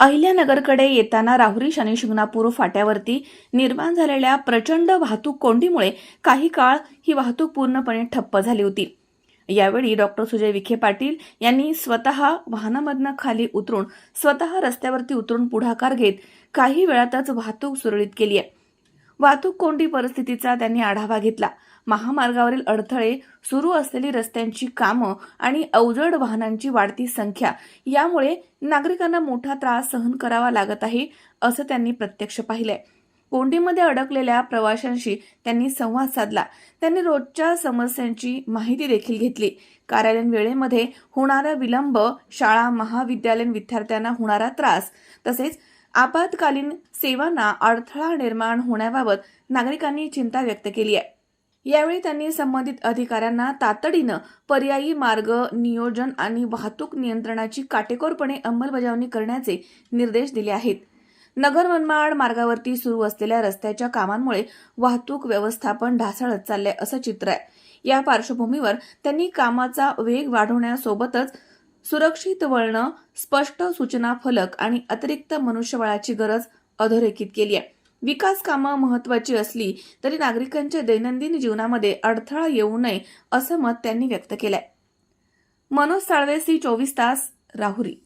अहिल्यानगरकडे येताना राहुरी शनी-शिंगणापूर फाट्यावरती निर्माण झालेल्या प्रचंड वाहतूक कोंडीमुळे काही काळ ही वाहतूक पूर्णपणे ठप्प झाली होती। यावेळी डॉक्टर सुजय विखे पाटील यांनी स्वतः वाहनामधनं खाली उतरून स्वतः रस्त्यावरती उतरून पुढाकार घेत काही वेळातच वाहतूक सुरळीत केली आहे। वाहतूक कोंडी परिस्थितीचा त्यांनी आढावा घेतला। महामार्गावरील अडथळे, सुरू असलेली रस्त्यांची कामं आणि अवजड वाहनांची वाढती संख्या यामुळे नागरिकांना मोठा त्रास सहन करावा लागत आहे, असं त्यांनी प्रत्यक्ष पाहिलंय। कोंडीमध्ये अडकलेल्या प्रवाशांशी त्यांनी संवाद साधला। त्यांनी रोजच्या समस्यांची माहिती देखील घेतली। कार्यालयीन वेळेमध्ये होणारा विलंब, शाळा महाविद्यालयीन विद्यार्थ्यांना होणारा त्रास तसेच आपत्कालीन सेवांना अडथळा निर्माण होण्याबाबत नागरिकांनी चिंता व्यक्त केली आहे। यावेळी त्यांनी संबंधित अधिकाऱ्यांना तातडीनं पर्यायी मार्ग नियोजन आणि वाहतूक नियंत्रणाची काटेकोरपणे अंमलबजावणी करण्याचे निर्देश दिले आहेत। नगर मनमाड मार्गावरती सुरू असलेल्या रस्त्याच्या कामांमुळे वाहतूक व्यवस्थापन ढासळत चालले असं चित्र आहे। या पार्श्वभूमीवर त्यांनी कामाचा वेग वाढवण्यासोबतच सुरक्षित वळणं, स्पष्ट सूचना फलक आणि अतिरिक्त मनुष्यबळाची गरज अधोरेखित केली आहे। विकास कामं महत्त्वाची असली तरी नागरिकांच्या दैनंदिन जीवनामध्ये अडथळा येऊ नये असं मत त्यांनी व्यक्त केलंय। मनोज साळवे, सी 24 तास, राहुरी।